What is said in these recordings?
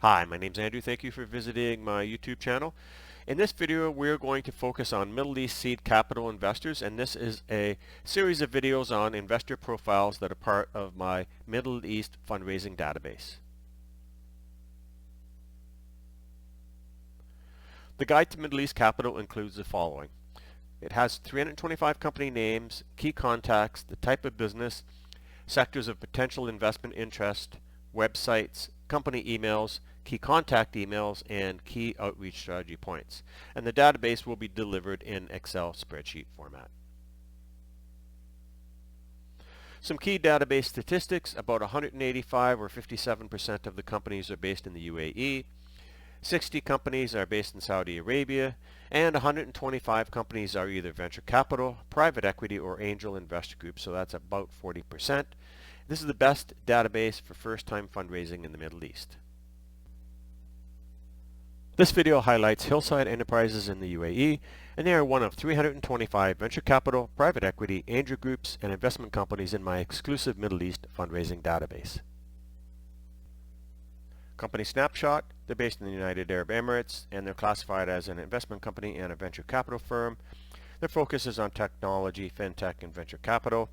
Hi, my name's Andrew. Thank you for visiting my YouTube channel. In this video, we're going to focus on Middle East seed capital investors, and this is a series of videos on investor profiles that are part of my Middle East fundraising database. The guide to Middle East capital includes the following. It has 325 company names, key contacts, the type of business, sectors of potential investment interest, websites, company emails, key contact emails, and key outreach strategy points. And the database will be delivered in Excel spreadsheet format. Some key database statistics: about 185 or 57% of the companies are based in the UAE. 60 companies are based in Saudi Arabia, and 125 companies are either venture capital, private equity, or angel investor groups, so that's about 40%. This is the best database for first-time fundraising in the Middle East. This video highlights Hillside Enterprises in the UAE, and they are one of 325 venture capital, private equity, angel groups, and investment companies in my exclusive Middle East fundraising database. Company snapshot: they're based in the United Arab Emirates, and they're classified as an investment company and a venture capital firm. Their focus is on technology, fintech, and venture capital.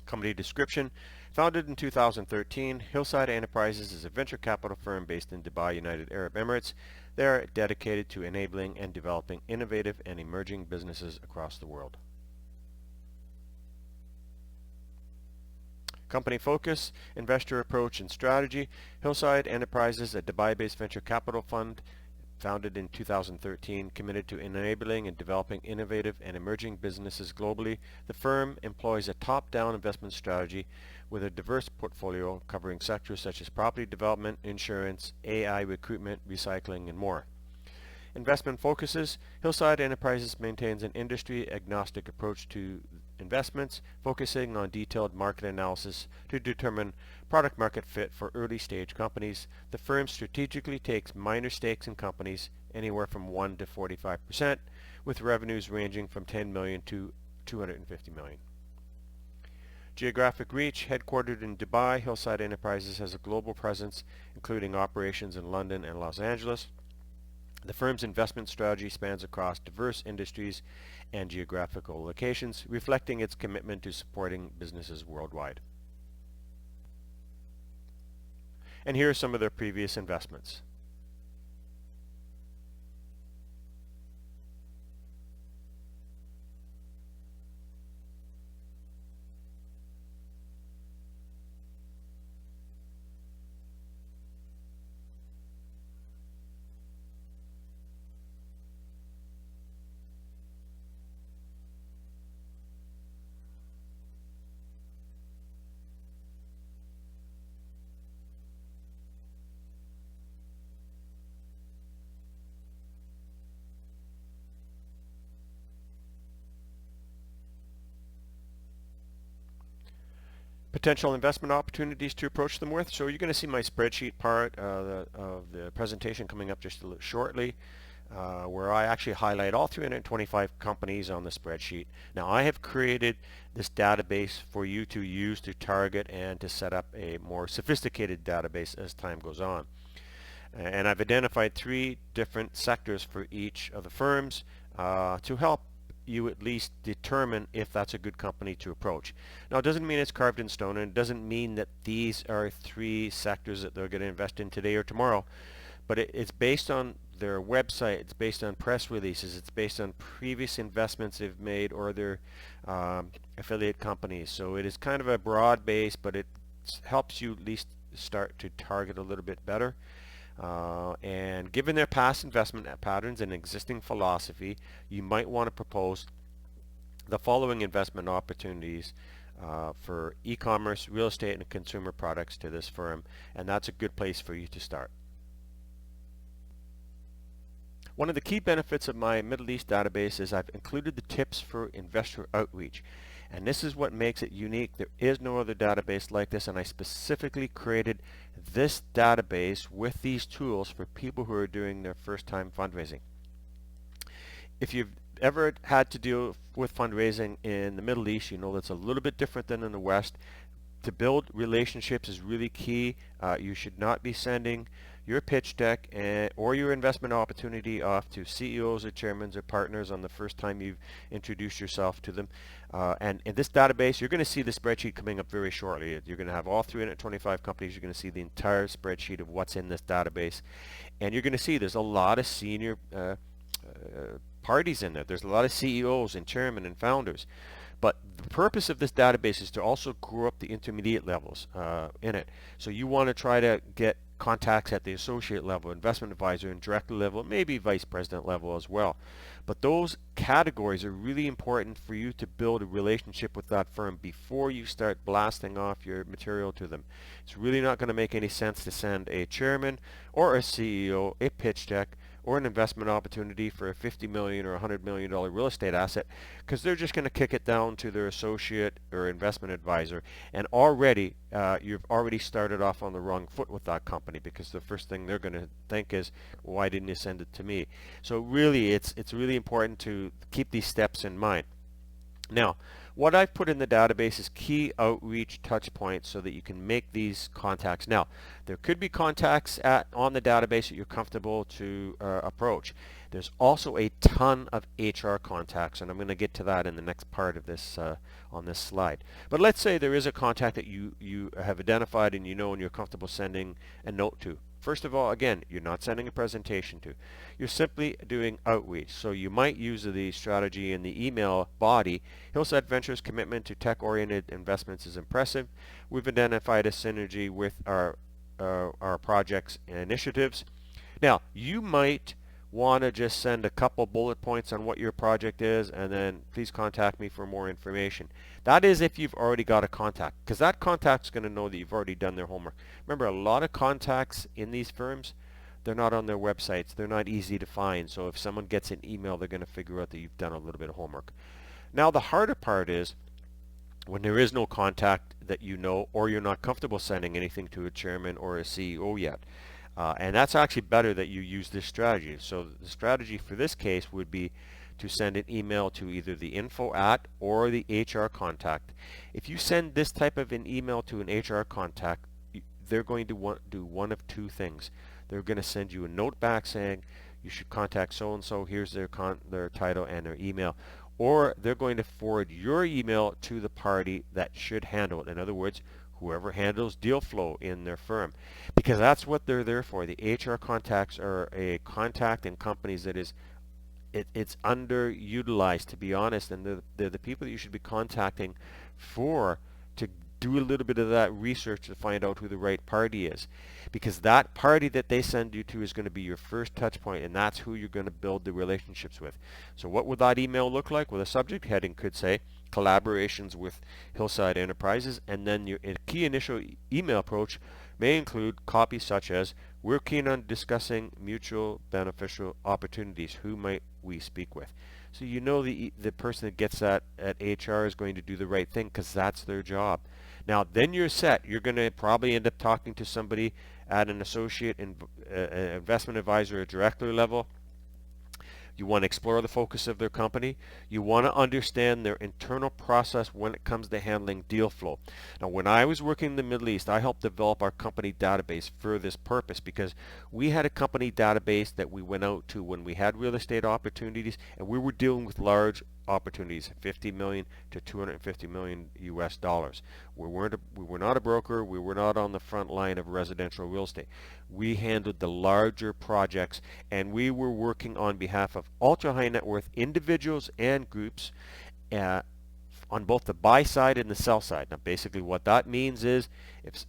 Company description: founded in 2013, Hillside Enterprises is a venture capital firm based in Dubai, United Arab Emirates. They are dedicated to enabling and developing innovative and emerging businesses across the world. Company focus, investor approach, and strategy: Hillside Enterprises, a Dubai-based venture capital fund founded in 2013, committed to enabling and developing innovative and emerging businesses globally. The firm employs a top-down investment strategy with a diverse portfolio covering sectors such as property development, insurance, AI, recruitment, recycling, and more. Investment focuses: Hillside Enterprises maintains an industry-agnostic approach to investments, focusing on detailed market analysis to determine product market fit for early-stage companies. The firm strategically takes minor stakes in companies, anywhere from 1 to 45%, with revenues ranging from 10 million to 250 million. Geographic Reach: headquartered in Dubai, Hillside Enterprises has a global presence, including operations in London and Los Angeles. The firm's investment strategy spans across diverse industries and geographical locations, reflecting its commitment to supporting businesses worldwide. And here are some of their previous investments. Potential investment opportunities to approach them with. So you're going to see my spreadsheet part of the presentation coming up just shortly, where I actually highlight all 325 companies on the spreadsheet. Now, I have created this database for you to use to target and to set up a more sophisticated database as time goes on. And I've identified 3 different sectors for each of the firms to help you at least determine if that's a good company to approach. Now, it doesn't mean it's carved in stone, and it doesn't mean that these are 3 sectors that they're going to invest in today or tomorrow, but it's based on their website, it's based on press releases, it's based on previous investments they've made or their affiliate companies. So it is kind of a broad base, but it helps you at least start to target a little bit better. And given their past investment patterns and existing philosophy, you might want to propose the following investment opportunities for e-commerce, real estate, and consumer products to this firm, and that's a good place for you to start. One of the key benefits of my Middle East database is I've included the tips for investor outreach. And this is what makes it unique. There is no other database like this, and I specifically created this database with these tools for people who are doing their first time fundraising. If you've ever had to deal with fundraising in the Middle East, you know that's a little bit different than in the West. to build relationships is really key. You should not be sending your pitch deck or your investment opportunity off to CEOs or chairmen or partners on the first time you've introduced yourself to them. And in this database, you're going to see the spreadsheet coming up very shortly. You're going to have all 325 companies. You're going to see the entire spreadsheet of what's in this database. And you're going to see there's a lot of senior parties in there. There's a lot of CEOs and chairmen and founders. But the purpose of this database is to also grow up the intermediate levels in it. So you want to try to get contacts at the associate level, investment advisor, and director level, maybe vice president level as well. But those categories are really important for you to build a relationship with that firm before you start blasting off your material to them. It's really not going to make any sense to send a chairman or a CEO a pitch deck or an investment opportunity for a $50 million or $100 million real estate asset, because they're just going to kick it down to their associate or investment advisor, and already you've already started off on the wrong foot with that company, because the first thing they're going to think is, why didn't you send it to me? So really it's really important to keep these steps in mind. Now, what I've put in the database is key outreach touch points so that you can make these contacts. Now, there could be contacts on the database that you're comfortable to approach. There's also a ton of HR contacts, and I'm going to get to that in the next part of this on this slide. But let's say there is a contact that you have identified and you know and you're comfortable sending a note to. First of all, again, you're not sending a presentation to. You're simply doing outreach. So you might use the strategy in the email body. Hillside Ventures' commitment to tech-oriented investments is impressive. We've identified a synergy with our projects and initiatives. Now, you might want to just send a couple bullet points on what your project is, and then please contact me for more information. That is if you've already got a contact, because that contact's going to know that you've already done their homework. Remember, a lot of contacts in these firms, they're not on their websites. They're not easy to find. So if someone gets an email, they're going to figure out that you've done a little bit of homework. Now, the harder part is when there is no contact that you know, or you're not comfortable sending anything to a chairman or a CEO yet. And that's actually better that you use this strategy. So the strategy for this case would be to send an email to either the info at or the HR contact. If you send this type of an email to an HR contact, they're going to do one of two things. They're going to send you a note back saying you should contact so-and-so, here's their title and their email. Or they're going to forward your email to the party that should handle it. In other words, whoever handles deal flow in their firm, because that's what they're there for. The HR contacts are a contact in companies that is it's underutilized, to be honest, and they're the people that you should be contacting for to do a little bit of that research to find out who the right party is, because that party that they send you to is going to be your first touch point, and that's who you're going to build the relationships with. So what would that email look like? Well, the subject heading could say collaborations with Hillside Enterprises, and then your key initial email approach may include copies such as, we're keen on discussing mutual beneficial opportunities. Who might we speak with? So you know the person that gets that at HR is going to do the right thing, because that's their job. Now then you're set. You're going to probably end up talking to somebody at an associate investment advisor or director level. You want to explore the focus of their company. You want to understand their internal process when it comes to handling deal flow. Now, when I was working in the Middle East, I helped develop our company database for this purpose, because we had a company database that we went out to when we had real estate opportunities, and we were dealing with large opportunities, 50 million to 250 million US dollars. We were not a broker. We were not on the front line of residential real estate. We handled the larger projects, and we were working on behalf of ultra high net worth individuals and groups on both the buy side and the sell side. Now basically what that means is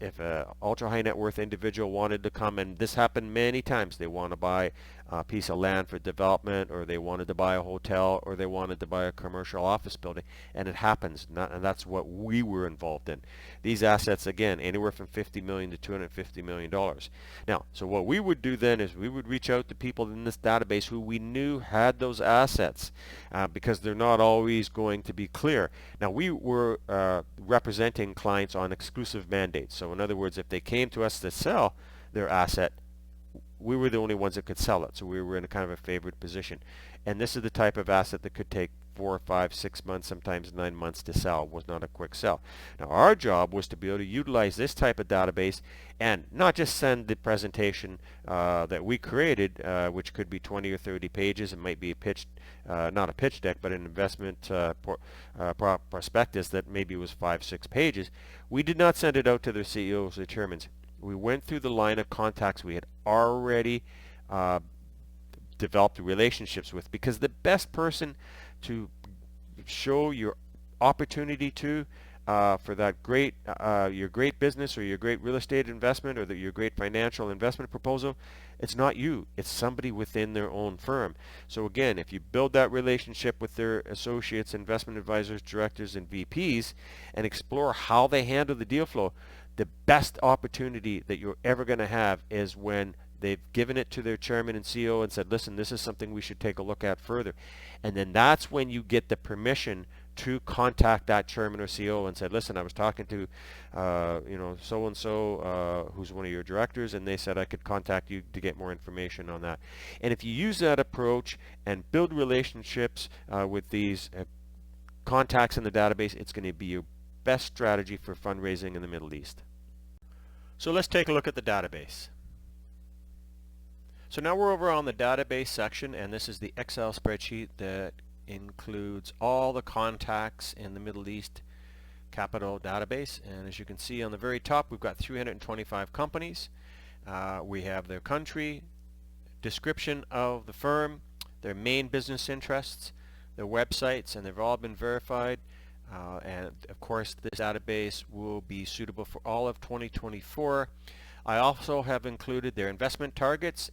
if a ultra high net worth individual wanted to come, and this happened many times, they want to buy a piece of land for development, or they wanted to buy a hotel, or they wanted to buy a commercial office building, and it happens, and that's what we were involved in. These assets, again, anywhere from $50 million to $250 million. Now, so what we would do then is we would reach out to people in this database who we knew had those assets, because they're not always going to be clear. Now, we were representing clients on exclusive mandates. So in other words, if they came to us to sell their asset, we were the only ones that could sell it, so we were in a kind of a favored position. And this is the type of asset that could take 4, 5, 6 months, sometimes 9 months to sell. It was not a quick sell. Now our job was to be able to utilize this type of database and not just send the presentation that we created, which could be 20 or 30 pages. It might be a pitch, not a pitch deck, but an investment prospectus that maybe was 5, 6 pages. We did not send it out to their CEOs or chairmen. We went through the line of contacts we had already developed relationships with, because the best person to show your opportunity to for that great your great business or your great real estate investment or your great financial investment proposal, it's not you, it's somebody within their own firm. So again, if you build that relationship with their associates, investment advisors, directors, and VPs, and explore how they handle the deal flow, the best opportunity that you're ever going to have is when they've given it to their chairman and CEO and said, listen, this is something we should take a look at further. And then that's when you get the permission to contact that chairman or CEO and said, listen, I was talking to so-and-so who's one of your directors, and they said I could contact you to get more information on that. And if you use that approach and build relationships with these contacts in the database, it's going to be your best strategy for fundraising in the Middle East. So let's take a look at the database. So now we're over on the database section, and this is the Excel spreadsheet that includes all the contacts in the Middle East capital database. And as you can see on the very top, we've got 325 companies. We have their country, description of the firm, their main business interests, their websites, and they've all been verified. And of course, this database will be suitable for all of 2024. I also have included their investment targets,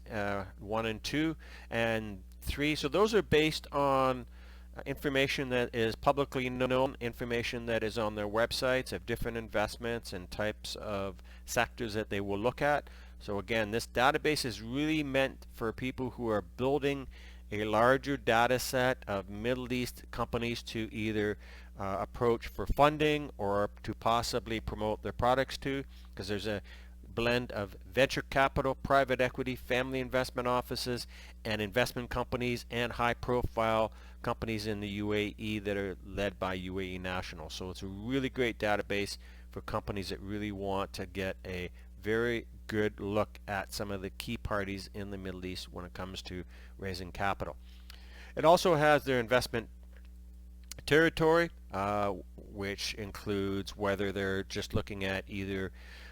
1 and 2 and 3. So those are based on information that is publicly known, information that is on their websites of different investments and types of sectors that they will look at. So again, this database is really meant for people who are building a larger data set of Middle East companies to either approach for funding or to possibly promote their products to, because there's a blend of venture capital, private equity, family investment offices, and investment companies, and high-profile companies in the UAE that are led by UAE nationals. So it's a really great database for companies that really want to get a very good look at some of the key parties in the Middle East when it comes to raising capital. It also has their investment territory, which includes whether they're just looking at either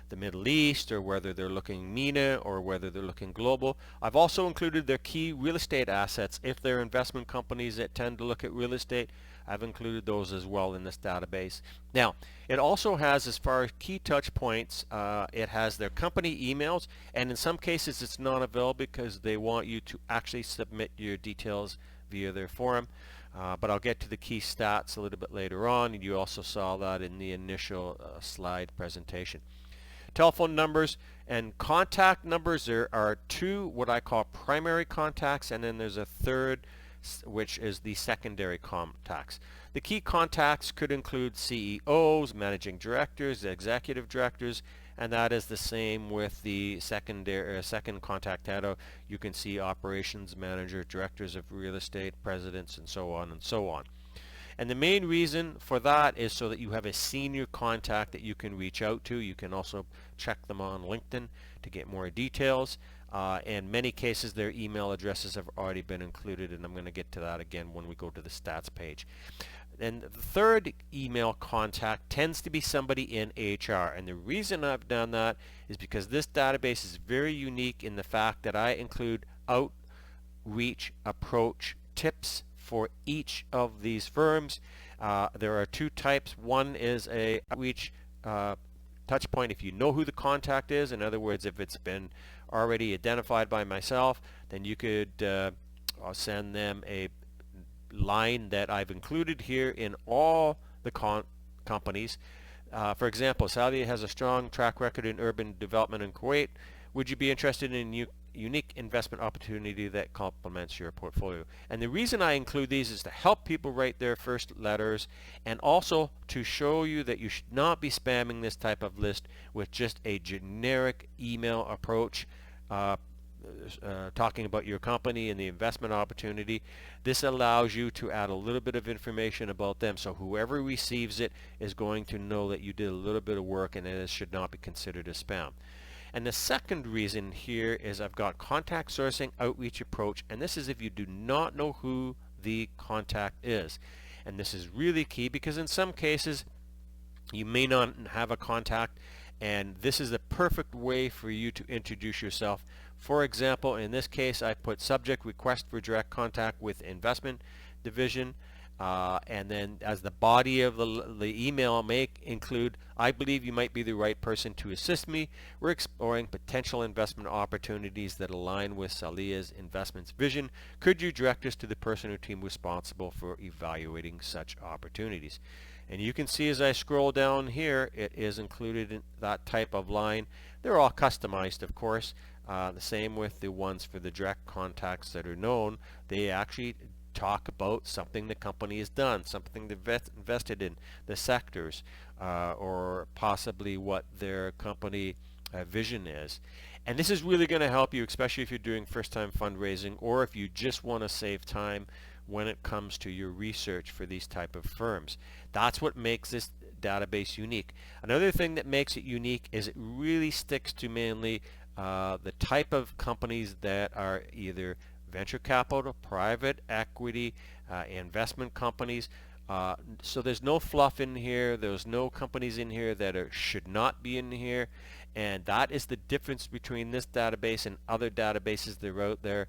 the Middle East or whether they're looking MENA or whether they're looking global. I've also included their key real estate assets. If they're investment companies that tend to look at real estate, I've included those as well in this database. Now, it also has, as far as key touch points, it has their company emails, and in some cases it's not available because they want you to actually submit your details via their forum. But I'll get to the key stats a little bit later on, and you also saw that in the initial slide presentation. Telephone numbers and contact numbers. There are 2 what I call primary contacts, and then there's a third which is the secondary contacts. The key contacts could include CEOs, managing directors, executive directors, and that is the same with the second contact header. You can see operations manager, directors of real estate, presidents, and so on and so on. And the main reason for that is so that you have a senior contact that you can reach out to. You can also check them on LinkedIn to get more details. In many cases, their email addresses have already been included, and I'm going to get to that again when we go to the stats page. And the third email contact tends to be somebody in HR. And the reason I've done that is because this database is very unique in the fact that I include outreach approach tips for each of these firms. There are 2 types. One is a outreach touch point if you know who the contact is. In other words, if it's been already identified by myself, then you could send them a line that I've included here in all the companies. For example, Saudi has a strong track record in urban development in Kuwait. Would you be interested in unique investment opportunity that complements your portfolio? And the reason I include these is to help people write their first letters, and also to show you that you should not be spamming this type of list with just a generic email approach. talking about your company and the investment opportunity. This allows you to add a little bit of information about them, so whoever receives it is going to know that you did a little bit of work and it should not be considered as spam. And the second reason here is I've got contact sourcing, outreach approach, and this is if you do not know who the contact is. And this is really key because in some cases you may not have a contact, and this is the perfect way for you to introduce yourself. For example, in this case I put subject request for direct contact with investment division, and then as the body of the email may include, I believe you might be the right person to assist me. We're exploring potential investment opportunities that align with Salia's investments vision. Could you direct us to the person or team responsible for evaluating such opportunities? And you can see as I scroll down here, it is included in that type of line. They're all customized, of course. The same with the ones for the direct contacts that are known. They actually talk about something the company has done, something they've invested in, the sectors, or possibly what their company vision is. And this is really going to help you, especially if you're doing first-time fundraising or if you just want to save time when it comes to your research for these type of firms. That's what makes this database unique. Another thing that makes it unique is it really sticks to mainly the type of companies that are either venture capital, private equity, investment companies. So there's no fluff in here. There's no companies in here that should not be in here. And that is the difference between this database and other databases that are out there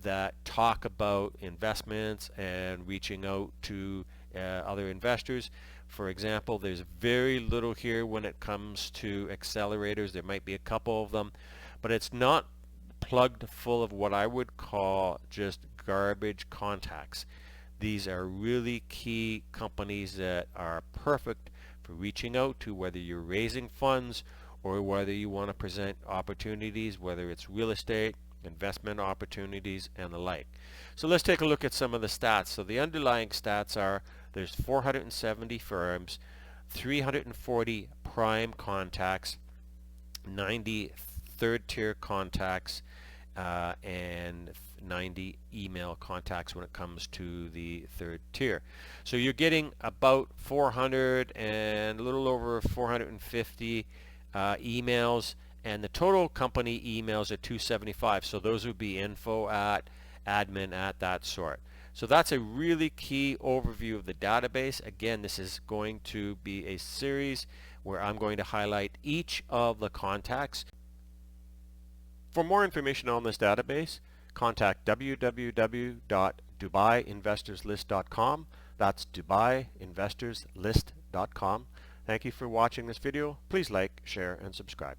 that talk about investments and reaching out to other investors. For example, there's very little here when it comes to accelerators. There might be a couple of them, but it's not plugged full of what I would call just garbage contacts. These are really key companies that are perfect for reaching out to, whether you're raising funds or whether you want to present opportunities, whether it's real estate, investment opportunities, and the like. So let's take a look at some of the stats. So the underlying stats are there's 470 firms, 340 prime contacts, 90 third-tier contacts, and 90 email contacts when it comes to the third tier. So you're getting about 400 and a little over 450 emails, and the total company emails are 275. So those would be info at, admin at, that sort. So that's a really key overview of the database. Again, this is going to be a series where I'm going to highlight each of the contacts. For more information on this database, contact www.dubaiinvestorslist.com. That's dubaiinvestorslist.com. Thank you for watching this video. Please like, share, and subscribe.